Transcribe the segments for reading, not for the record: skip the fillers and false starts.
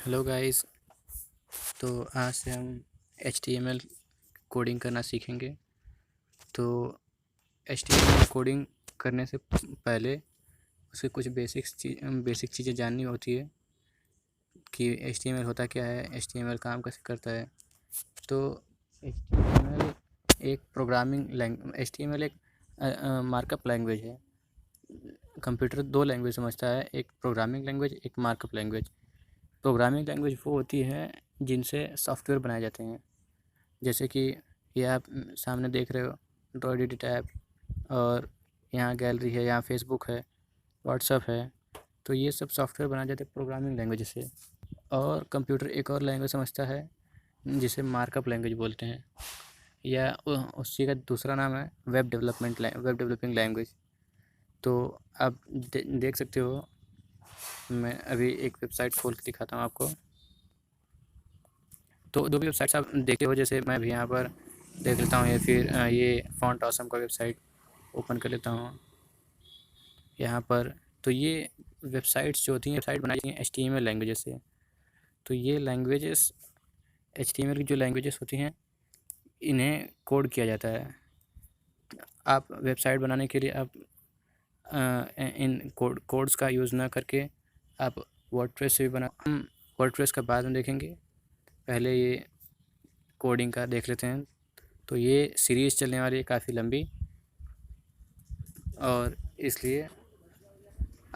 Hello guys. तो आज से हम HTML कोडिंग करना सीखेंगे। तो HTML कोडिंग करने से पहले उसे कुछ बेसिक चीज़ें जाननी होती है कि HTML होता क्या है, HTML काम कैसे करता है। तो HTML एक प्रोग्रामिंग लैंग्वेज HTML एक मार्कअप लैंग्वेज है। कंप्यूटर दो लैंग्वेज समझता है, एक प्रोग्रामिंग लैंग्वेज, एक मार्कअप लैंग्वेज। प्रोग्रामिंग लैंग्वेज वो होती है जिनसे सॉफ्टवेयर बनाए जाते हैं, जैसे कि ये आप सामने देख रहे हो ड्रॉइड एडिट ऐप, और यहाँ गैलरी है, यहाँ फेसबुक है, व्हाट्सअप है। तो ये सब सॉफ्टवेयर बनाए जाते हैं प्रोग्रामिंग लैंग्वेज से। और कंप्यूटर एक और लैंग्वेज समझता है जिसे मार्कअप लैंग्वेज बोलते हैं, या उसी का दूसरा नाम है वेब डेवलपिंग लैंग्वेज। तो आप देख सकते हो, मैं अभी एक वेबसाइट खोल के दिखाता हूँ आपको। तो जो भी वेबसाइट्स आप देखते हो, जैसे मैं भी यहाँ पर देख लेता हूँ, या फिर ये फॉन्ट ऑसम का वेबसाइट ओपन कर लेता हूँ यहाँ पर। तो ये वेबसाइट्स जो होती हैं, वेबसाइट बनाई जाती हैं HTML लैंग्वेजेस से। तो ये लैंग्वेजेस HTML की जो लैंग्वेजेस होती हैं, इन्हें कोड किया जाता है। आप वेबसाइट बनाने के लिए आप इन कोड्स का यूज़ ना करके आप वर्डप्रेस से भी बना। हम वर्डप्रेस का बाद में देखेंगे, पहले ये कोडिंग का देख लेते हैं। तो ये सीरीज़ चलने वाली है काफ़ी लंबी, और इसलिए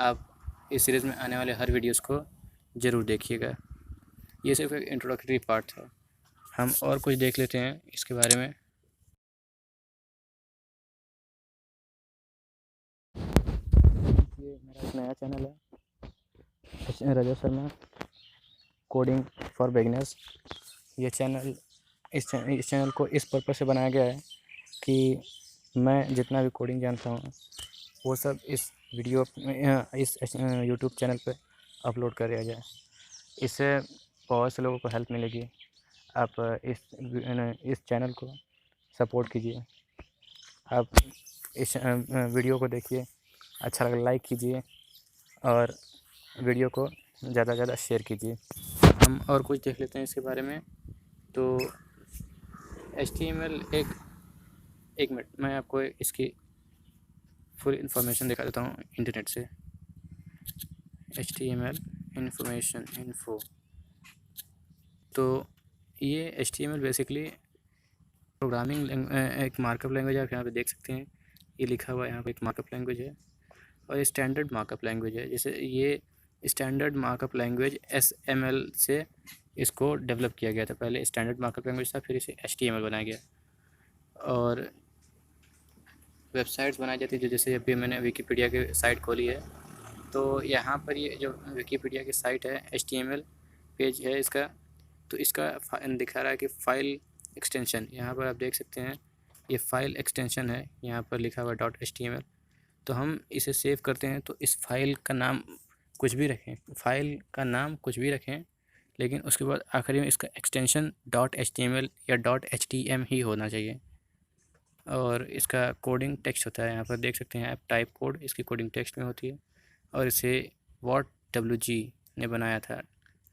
आप इस सीरीज़ में आने वाले हर वीडियोस को ज़रूर देखिएगा। ये सिर्फ एक इंट्रोडक्टरी पार्ट था। हम और कुछ देख लेते हैं इसके बारे में। ये मेरा एक नया चैनल है, Rajat Sharma coding for beginners. ये चैनल इस चैनल को इस पर्पज़ से बनाया गया है कि मैं जितना भी कोडिंग जानता हूँ वो सब इस वीडियो इस यूट्यूब चैनल पे अपलोड कर दिया जाए। इससे बहुत से लोगों को हेल्प मिलेगी। आप इस चैनल को सपोर्ट कीजिए। आप इस वीडियो को देखिए, अच्छा लगा लाइक कीजिए, और वीडियो को ज़्यादा से ज़्यादा शेयर कीजिए। हम और कुछ देख लेते हैं इसके बारे में। तो HTML एक मिनट, मैं आपको इसकी फुल इन्फॉर्मेशन दिखा देता हूँ इंटरनेट से। HTML information info. तो ये HTML बेसिकली प्रोग्रामिंग एक मार्कअप लैंग्वेज है। आप यहाँ पे देख सकते हैं, ये लिखा हुआ है यहाँ पे, एक मार्कअप लैंग्वेज है और ये स्टैंडर्ड मार्कअप लैंग्वेज है। जैसे ये स्टैंडर्ड मार्कअप लैंग्वेज SML से इसको डेवलप किया गया था। पहले स्टैंडर्ड मार्कअप लैंग्वेज था, फिर इसे HTML बनाया गया। और वेबसाइट्स बनाई जाती है, जैसे अभी मैंने विकीपीडिया की साइट खोली है। तो यहाँ पर ये जो विकीपीडिया की साइट है, HTML पेज है इसका। तो इसका दिखा रहा है कि फ़ाइल एक्सटेंशन, यहाँ पर आप देख सकते हैं ये फ़ाइल एक्सटेंशन है, यहाँ पर लिखा हुआ .html। तो हम इसे सेव करते हैं तो इस फाइल का नाम कुछ भी रखें, फाइल का नाम कुछ भी रखें, लेकिन उसके बाद आखिरी में इसका एक्सटेंशन .html या .htm ही होना चाहिए। और इसका कोडिंग टेक्स्ट होता है, यहाँ पर देख सकते हैं आप, टाइप कोड इसकी कोडिंग टेक्स्ट में होती है। और इसे वॉट WG ने बनाया था,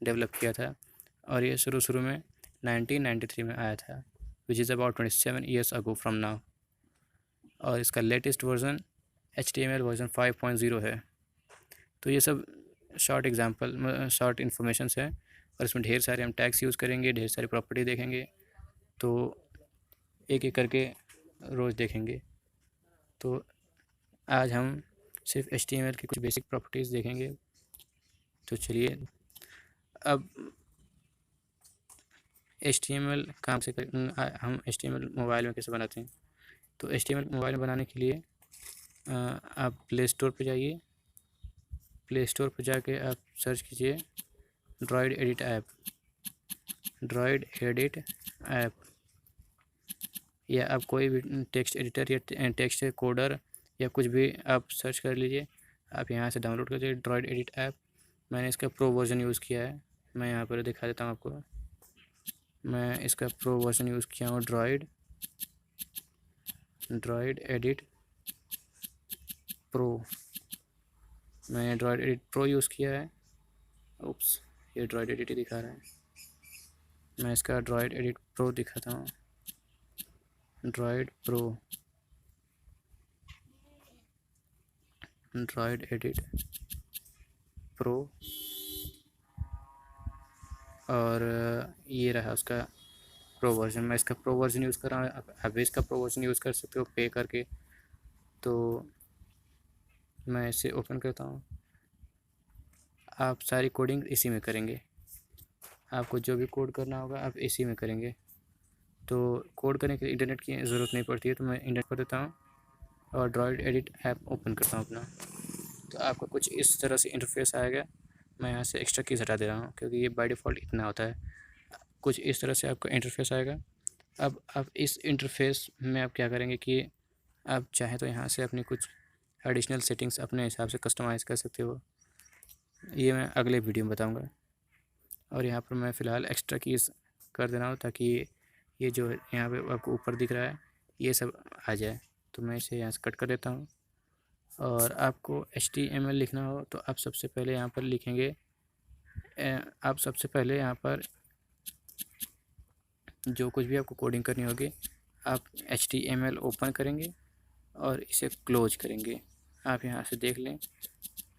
डेवलप किया था। और ये शुरू में 1993 में आया था, which is about 27 years ago from now. और इसका लेटेस्ट वर्जन HTML वर्जन 5.0 है। तो ये सब शॉर्ट इन्फॉर्मेशंस है, और इसमें ढेर सारे हम टैग्स यूज़ करेंगे, ढेर सारी प्रॉपर्टी देखेंगे। तो एक एक करके रोज़ देखेंगे। तो आज हम सिर्फ HTML की कुछ बेसिक प्रॉपर्टीज़ देखेंगे। तो चलिए, अब HTML काम से हम HTML मोबाइल में कैसे बनाते हैं। तो HTML मोबाइल में बनाने के लिए आप प्ले स्टोर पर जाइए। प्ले स्टोर पर जाके आप सर्च कीजिए droid edit app, droid edit app. या आप कोई भी टेक्स्ट एडिटर या टेक्स्ट कोडर या कुछ भी आप सर्च कर लीजिए। आप यहाँ से डाउनलोड कर लीजिए ड्रॉइड एडिट ऐप। मैंने इसका प्रो वर्जन यूज़ किया है, मैं यहाँ पर दिखा देता हूँ आपको। मैं इसका प्रो वर्जन यूज़ किया हूँ, ड्रॉइड एडिट प्रो। मैंने ड्रॉइड एडिट प्रो यूज़ किया है। उप्स, ये ड्रॉइड एडिट दिखा रहा है। मैं इसका ड्रॉइड एडिट प्रो दिखाता हूँ। Droid pro, droid edit pro, और ये रहा उसका प्रो वर्जन। मैं इसका प्रो वर्जन यूज़ कर रहा हूँ। आप भी इसका प्रो वर्जन यूज़ कर सकते हो पे करके। तो मैं इसे ओपन करता हूँ। आप सारी कोडिंग इसी में करेंगे। आपको जो भी कोड करना होगा आप इसी में करेंगे। तो कोड करने के लिए इंटरनेट की ज़रूरत नहीं पड़ती है, तो मैं इंटरनेट कर देता हूँ और ड्रॉइड एडिट ऐप ओपन करता हूँ अपना। तो आपको कुछ इस तरह से इंटरफेस आएगा। मैं यहाँ से एक्स्ट्रा कीज़ हटा दे रहा हूँ क्योंकि ये बाय डिफ़ॉल्ट इतना होता है। कुछ इस तरह से आपका इंटरफेस आएगा। अब आप इस इंटरफेस में आप क्या करेंगे कि आप चाहें तो यहाँ से अपनी कुछ एडिशनल सेटिंग्स अपने हिसाब से कस्टमाइज़ कर सकते हो। ये मैं अगले वीडियो में बताऊँगा। और यहाँ पर मैं फ़िलहाल एक्स्ट्रा कीज़ कर दे रहा हूँ ताकि ये जो यहाँ पे आपको ऊपर दिख रहा है ये सब आ जाए। तो मैं इसे यहाँ से कट कर देता हूँ। और आपको HTML लिखना हो तो आप सबसे पहले यहाँ पर लिखेंगे, आप सबसे पहले यहाँ पर जो कुछ भी आपको कोडिंग करनी होगी आप HTML ओपन करेंगे और इसे क्लोज करेंगे। आप यहाँ से देख लें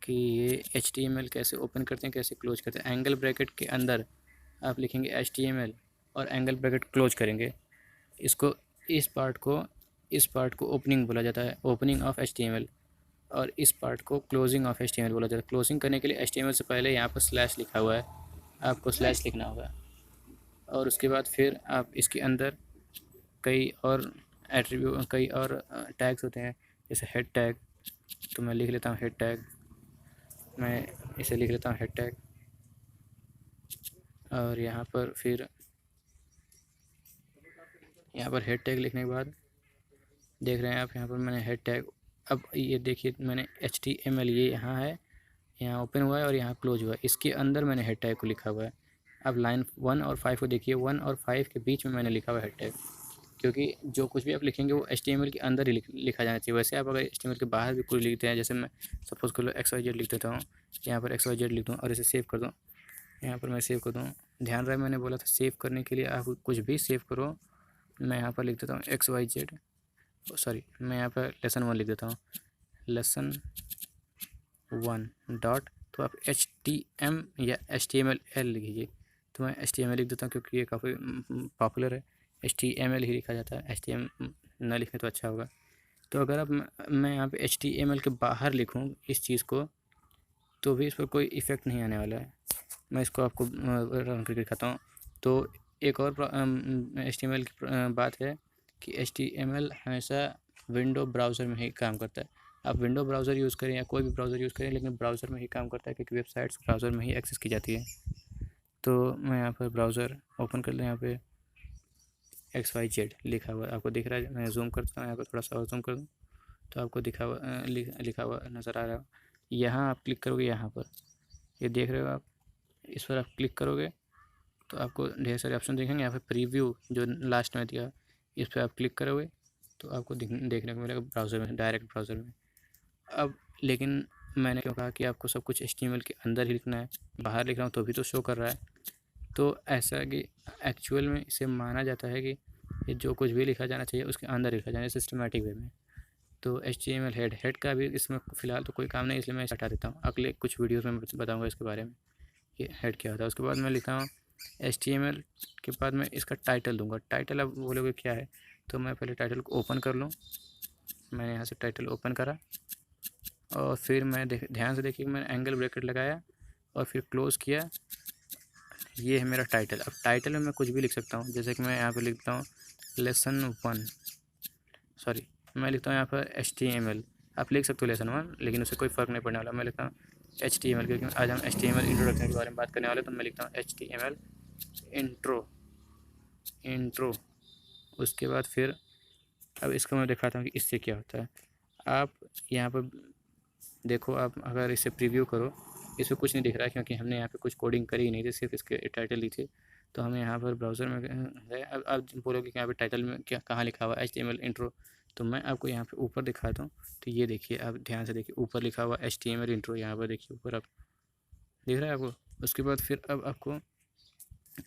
कि ये HTML कैसे ओपन करते हैं, कैसे क्लोज करते हैं। एंगल ब्रैकेट के अंदर आप लिखेंगे HTML और एंगल ब्रैकेट क्लोज करेंगे। इसको इस पार्ट को ओपनिंग बोला जाता है, ओपनिंग ऑफ HTML, और इस पार्ट को क्लोजिंग ऑफ HTML बोला जाता है। क्लोजिंग करने के लिए HTML से पहले यहाँ पर स्लैश लिखा हुआ है, आपको स्लैश लिखना होगा। और उसके बाद फिर आप इसके अंदर कई और टैग्स होते हैं, जैसे हेड टैग। तो मैं लिख लेता हूँ हेड टैग, मैं इसे लिख लेता हूँ हेड टैग। और यहाँ पर फिर हेड टैग लिखने के बाद देख रहे हैं आप यहाँ पर मैंने हेड टैग, अब ये देखिए मैंने HTML ये यहाँ है, यहाँ ओपन हुआ है और यहाँ क्लोज हुआ है, इसके अंदर मैंने हेड टैग को लिखा हुआ है। अब लाइन 1 और 5 को देखिए, 1 और 5 के बीच में मैंने लिखा हुआ है हेड टैग, क्योंकि जो कुछ भी आप लिखेंगे वो HTML के अंदर ही लिखा जाना चाहिए। वैसे आप अगर HTML के बाहर भी कुछ लिखते हैं, जैसे मैं सपोज़ कर लो XYZ लिख देता हूँ, यहाँ पर XYZ लिख दूँ और इसे सेव कर दूँ। यहाँ पर मैं सेव कर दूँ। ध्यान रहे मैंने बोला था सेव करने के लिए आप कुछ भी सेव करो। मैं यहाँ पर लिख देता हूँ XYZ, सॉरी मैं यहाँ पर lesson 1 लिख देता हूँ, lesson 1 डॉट, तो आप HTM या HTML लिखिए। तो मैं HTML लिख देता हूँ क्योंकि ये काफ़ी पॉपुलर है, HTML ही लिखा जाता है, HTM न लिखें तो अच्छा होगा। तो अगर अब मैं यहाँ पे HTML के बाहर लिखूँ इस चीज़ को तो भी इस पर कोई इफ़ेक्ट नहीं आने वाला है। मैं इसको आपको रन करके दिखाता हूँ। तो एक और HTML की बात है कि HTML हमेशा विंडो ब्राउज़र में ही काम करता है। आप विंडो ब्राउज़र यूज़ करें या कोई भी ब्राउज़र यूज़ करें, लेकिन ब्राउज़र में ही काम करता है क्योंकि वेबसाइट्स ब्राउज़र में ही एक्सेस की जाती है। तो मैं यहाँ पर ब्राउज़र ओपन कर लें, यहाँ पे XYZ लिखा हुआ आपको दिख रहा है। मैं जूम करता हूँ, यहाँ पर थोड़ा सा और जूम कर दूँ तो आपको लिखा हुआ नज़र आ रहा है। यहाँ आप क्लिक करोगे, यहाँ पर ये देख रहे हो आप, इस पर आप क्लिक करोगे तो आपको ढेर सारे ऑप्शन दिखेंगे। यहाँ पे प्रीव्यू जो लास्ट में दिया, इस पर आप क्लिक करोगे तो आपको देखने को मिलेगा ब्राउज़र में, डायरेक्ट ब्राउज़र में। अब लेकिन मैंने क्यों कहा कि आपको सब कुछ HTML के अंदर ही लिखना है, बाहर लिख रहा हूँ तो भी तो शो कर रहा है। तो ऐसा कि एक्चुअल में इसे माना जाता है कि ये जो कुछ भी लिखा जाना चाहिए उसके अंदर लिखा जाना है सिस्टमेटिक वे में। तो HTML हेड का भी इसमें फ़िलहाल तो कोई काम नहीं, इसलिए मैं हटा देता हूँ। अगले कुछ वीडियोज़ में बताऊँगा इसके बारे में ये हेड क्या होता है। उसके बाद मैं लिखता हूँ HTML के बाद मैं इसका टाइटल दूंगा। टाइटल अब बोलोगे क्या है, तो मैं पहले टाइटल को ओपन कर लूँ। मैंने यहाँ से टाइटल ओपन करा और फिर मैं ध्यान से देखिए मैंने एंगल ब्रैकेट लगाया और फिर क्लोज़ किया। ये है मेरा टाइटल। अब टाइटल में मैं कुछ भी लिख सकता हूँ, जैसे कि मैं यहाँ पर लिखता हूँ lesson 1, सॉरी मैं लिखता हूँ यहाँ पर HTML। आप लिख सकते हो lesson 1, लेकिन उससे कोई फ़र्क नहीं पड़ने वाला। मैं लिखता हूँ HTML क्योंकि आज हम HTML इंट्रोडक्शन के बारे में बात करने वाले, तो मैं लिखता हूँ HTML इंट्रो। उसके बाद फिर अब इसको मैं दिखाता हूँ कि इससे क्या होता है। आप यहाँ पर देखो, आप अगर इसे प्रीव्यू करो, इसमें कुछ नहीं दिख रहा है क्योंकि हमने यहाँ पे कुछ कोडिंग करी ही नहीं थी, सिर्फ इसके टाइटल दी थी। तो हमें यहाँ पर ब्राउज़र में है। अब आप बोलोगे कि यहाँ पे टाइटल में क्या कहाँ लिखा हुआ है HTML इंट्रो, तो मैं आपको यहाँ पे ऊपर दिखाता हूँ। तो ये देखिए, आप ध्यान से देखिए ऊपर लिखा हुआ HTML इंट्रो, यहाँ पर देखिए ऊपर, आप दिख रहा है आपको। उसके बाद फिर अब आपको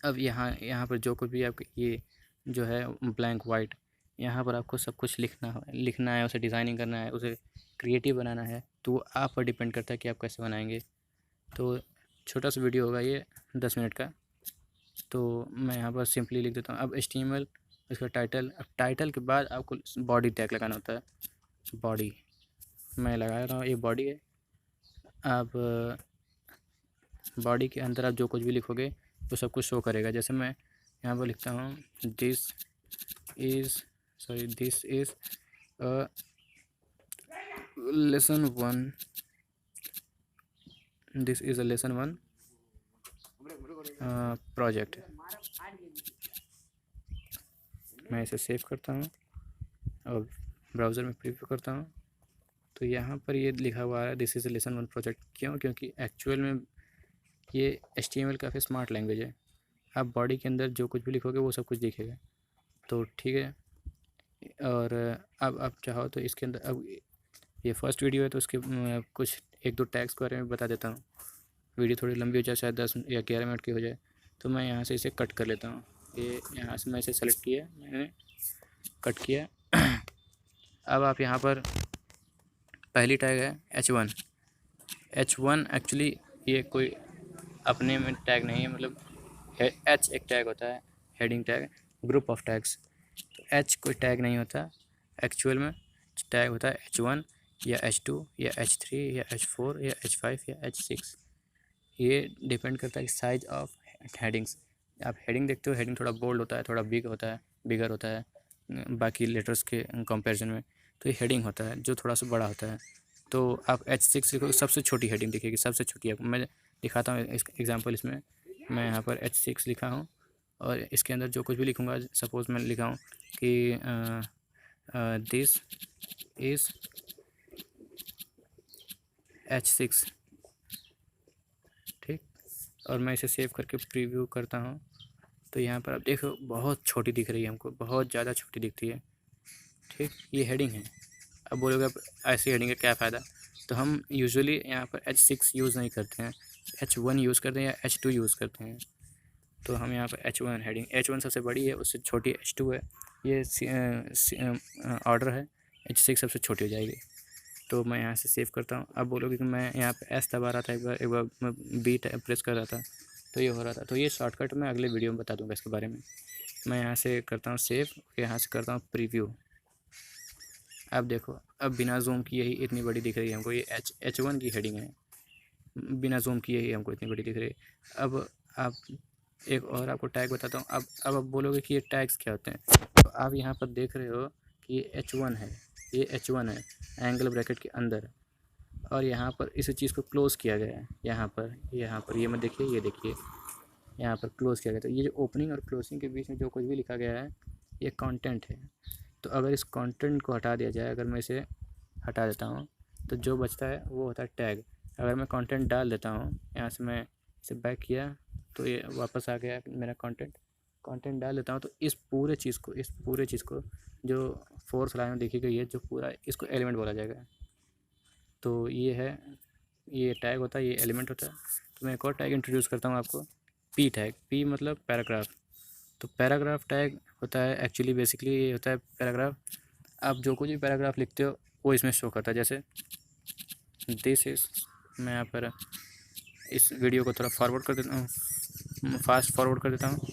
अब यहाँ पर जो कुछ भी आपके ये जो है ब्लैंक वाइट, यहाँ पर आपको सब कुछ लिखना है, उसे डिज़ाइनिंग करना है, उसे क्रिएटिव बनाना है। तो वो आप पर डिपेंड करता है कि आप कैसे बनाएंगे। तो छोटा सा वीडियो होगा ये 10 मिनट का। तो मैं यहाँ पर सिंपली लिख देता हूँ। अब HTML इसका टाइटल, अब टाइटल के बाद आपको बॉडी टैग लगाना होता है। बॉडी मैं लगा रहा हूँ, ये बॉडी है। आप बॉडी के अंदर आप जो कुछ भी लिखोगे वो सब कुछ शो करेगा। जैसे मैं यहाँ पर लिखता हूँ this is lesson 1, this is a lesson 1 project. मैं इसे सेव करता हूँ और ब्राउज़र में प्रीव्यू करता हूँ। तो यहाँ पर ये लिखा हुआ है this is a lesson 1 project. क्यों? क्योंकि एक्चुअल में ये HTML काफ़ी स्मार्ट लैंग्वेज है। आप बॉडी के अंदर जो कुछ भी लिखोगे वो सब कुछ दिखेगा। तो ठीक है। और अब आप चाहो तो इसके अंदर, अब ये फर्स्ट वीडियो है तो उसके कुछ 1-2 टैग्स के बारे में बता देता हूँ। वीडियो थोड़ी लंबी हो जाए, शायद 10 या 11 मिनट की हो जाए, तो मैं यहाँ से इसे कट कर लेता हूँ। ये यहाँ से मैं इसे सेलेक्ट किया, मैंने कट किया। अब आप यहाँ पर पहली टैग है H1। H1 एक्चुअली ये कोई अपने में टैग नहीं है, मतलब H एक टैग होता है, heading tag, group of tags. तो H कोई टैग नहीं होता एक्चुअल में। टैग होता है H1 या H2 या H3 या H4 या H5 या H6। ये डिपेंड करता है कि साइज़ ऑफ हेडिंग्स। आप हेडिंग देखते हो, हेडिंग थोड़ा बोल्ड होता है, थोड़ा बिगर होता है बाकी लेटर्स के कंपैरिजन में। तो ये हेडिंग होता है जो थोड़ा सा बड़ा होता है। तो आप H6 लिखोगे, सबसे छोटी हेडिंग दिखेगी, सबसे छोटी। आपको मैं दिखाता हूँ इस एग्जांपल। इसमें मैं यहाँ पर H6 लिखा हूँ और इसके अंदर जो कुछ भी लिखूँगा, सपोज़ मैं लिखा हूँ कि दिस इज़ H6, ठीक। और मैं इसे सेव करके प्रीव्यू करता हूँ। तो यहाँ पर आप देखो बहुत छोटी दिख रही है हमको, बहुत ज़्यादा छोटी दिखती है, ठीक। ये हेडिंग है। अब बोलोगे अब ऐसी हेडिंग का क्या फ़ायदा? तो हम यूजुअली यहाँ पर H6 यूज़ नहीं करते हैं, H1 यूज़ करते हैं या H2 यूज़ करते हैं। तो हम यहाँ पर H1 हेडिंग, H1 सबसे बड़ी है, उससे छोटी H2 है, ये ऑर्डर है, H6 सबसे छोटी हो जाएगी। तो मैं यहाँ से सेव करता हूँ। अब बोलोगे कि मैं यहाँ पे S दबा रहा था, एक बार मैं B प्रेस कर रहा था तो ये हो रहा था। तो ये शॉर्टकट मैं अगले वीडियो में बता दूँगा इसके बारे में। मैं यहाँ से करता हूँ सेव, यहाँ से करता हूँ प्रीव्यू। अब देखो, अब बिना जूम किए ही इतनी बड़ी दिख रही है हमको। ये H1 की हेडिंग है, बिना जूम किए ही हमको इतनी बड़ी दिख रही है। अब आप एक और आपको टैग बताता हूँ। अब आप बोलोगे कि ये टैग्स क्या होते हैं? तो आप यहाँ पर देख रहे हो कि ये H1 है, ये H1 है एंगल ब्रैकेट के अंदर। और यहाँ पर इस चीज़ को क्लोज़ किया गया है, यहाँ पर ये मत देखिए, ये देखिए, यहाँ पर क्लोज़ किया गया। तो ये जो ओपनिंग और क्लोजिंग के बीच में जो कुछ भी लिखा गया है ये कंटेंट है। तो अगर इस कंटेंट को हटा दिया जाए, अगर मैं इसे हटा देता हूँ तो जो बचता है वो होता है टैग। अगर मैं कंटेंट डाल देता हूँ, यहाँ से मैं इसे बैक किया तो ये वापस आ गया मेरा कंटेंट डाल देता हूँ। तो इस पूरे चीज़ को जो 4th लाइन में देखी गई है, जो पूरा, इसको एलिमेंट बोला जाएगा। तो ये है, ये टैग होता है, ये एलिमेंट होता है। तो मैं एक और टैग इंट्रोड्यूस करता हूँ आपको, पी टैग। पी मतलब पैराग्राफ। तो पैराग्राफ टैग होता है एक्चुअली, बेसिकली ये होता है पैराग्राफ। आप जो कुछ भी पैराग्राफ लिखते हो वो इसमें शो करता है। जैसे दिस इज़, मैं यहाँ पर इस वीडियो को थोड़ा फॉरवर्ड कर देता हूँ, फास्ट फॉरवर्ड कर देता हूँ।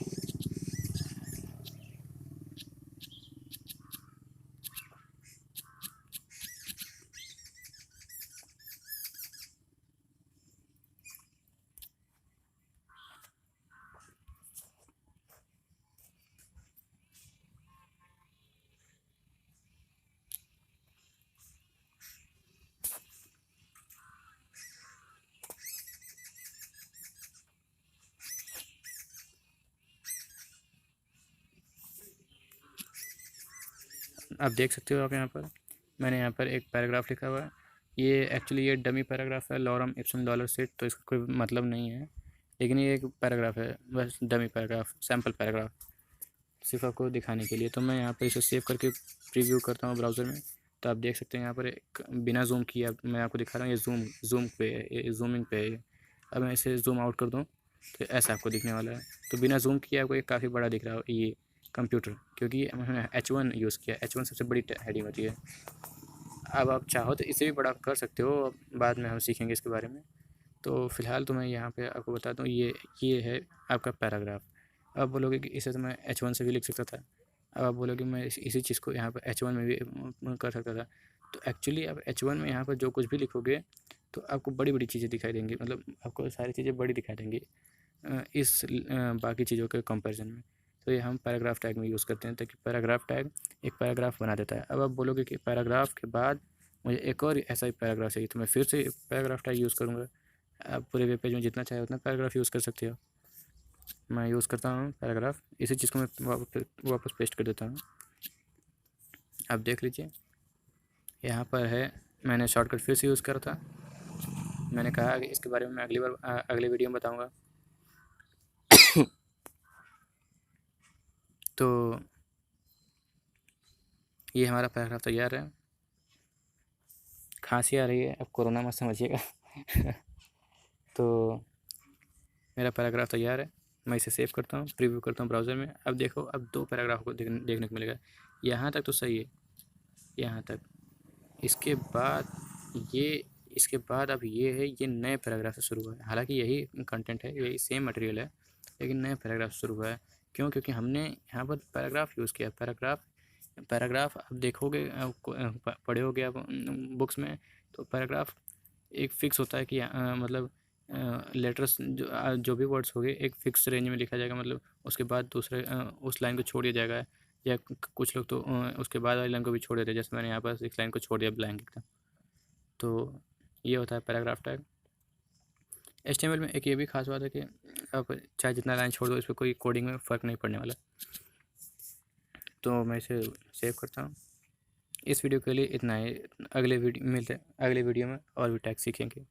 आप देख सकते हो, आप यहाँ पर मैंने यहाँ पर एक पैराग्राफ लिखा हुआ है। ये एक्चुअली ये डमी पैराग्राफ है, लॉरम इप्सम डॉलर सेट, तो इसका कोई मतलब नहीं है, लेकिन ये एक पैराग्राफ है, बस डमी पैराग्राफ, सैम्पल पैराग्राफ, सिर्फ आपको दिखाने के लिए। तो मैं यहाँ पर इसे सेव करके प्रीव्यू करता हूँ ब्राउज़र में। तो आप देख सकते हैं यहाँ पर एक बिना जूम किए मैं आपको दिखा रहा हूँ, ये जूम पे है, ये जूमिंग पे है। अब मैं इसे जूम आउट कर दूँ तो ऐसा आपको दिखने वाला है। तो बिना जूम किए आपको ये काफ़ी बड़ा दिख रहा हो ये कंप्यूटर, क्योंकि हमने H1 यूज़ किया। H1 सबसे बड़ी हेडिंग होती है। अब आप चाहो तो इसे भी बड़ा कर सकते हो, अब बाद में हम सीखेंगे इसके बारे में। तो फ़िलहाल तो मैं यहाँ पे आपको बता दूँ, ये है आपका पैराग्राफ। अब बोलोगे कि इसे तो मैं H1 से भी लिख सकता था। अब आप बोलोगे मैं इसी चीज़ को यहाँ पर H1 में भी कर सकता था। तो एक्चुअली आप H1 में यहाँ पर जो कुछ भी लिखोगे तो आपको बड़ी बड़ी चीज़ें दिखाई देंगी, मतलब आपको सारी चीज़ें बड़ी दिखाई देंगी बाकी चीज़ों के कंपैरिजन में। तो ये हम पैराग्राफ टैग में यूज़ करते हैं, ताकि पैराग्राफ टैग एक पैराग्राफ बना देता है। अब आप बोलोगे कि पैराग्राफ के बाद मुझे एक और ऐसा ही पैराग्राफ चाहिए, तो मैं फिर से पैराग्राफ टैग यूज़ करूँगा। आप पूरे वेब पेज में जितना चाहे उतना पैराग्राफ यूज़ कर सकते हो। मैं यूज़ करता हूँ पैराग्राफ, इसी चीज़ को मैं वापस पेस्ट कर देता हूँ। आप देख लीजिए यहाँ पर है, मैंने शॉर्टकट फिर से यूज़ करा था। मैंने कहा कि इसके बारे में मैं अगले वीडियो में बताऊँगा। तो ये हमारा पैराग्राफ तैयार है। खांसी आ रही है, अब कोरोना मत समझिएगा। तो मेरा पैराग्राफ तैयार है, मैं इसे सेव करता हूँ, प्रीव्यू करता हूँ ब्राउज़र में। अब देखो, अब 2 पैराग्राफ को देखने को मिलेगा। यहाँ तक तो सही है, यहाँ तक। इसके बाद इसके बाद अब ये है, ये नए पैराग्राफ से शुरू हुआ है। हालांकि यही कंटेंट है, यही सेम मटेरियल है, लेकिन नए पैराग्राफ शुरू हुआ है। क्यों? क्योंकि हमने यहाँ पर पैराग्राफ यूज़ किया। पैराग्राफ आप देखोगे, पढ़े होगे आप बुक्स में, तो पैराग्राफ एक फ़िक्स होता है कि मतलब लेटर्स जो भी वर्ड्स होंगे एक फ़िक्स रेंज में लिखा जाएगा, मतलब उसके बाद दूसरे उस लाइन को छोड़ दिया जाएगा, या कुछ लोग तो उसके बाद वाली लाइन को भी छोड़ देते हैं, जैसे मैंने यहाँ पर इस लाइन को छोड़ दिया ब्लैंक एकदम। तो ये होता है पैराग्राफ टैग। HTML में एक ये भी खास बात है कि आप चाहे जितना लाइन छोड़ दो, इस पर कोई कोडिंग में फ़र्क नहीं पड़ने वाला। तो मैं इसे सेव करता हूँ। इस वीडियो के लिए इतना ही। अगले वीडियो में और भी टैग सीखेंगे।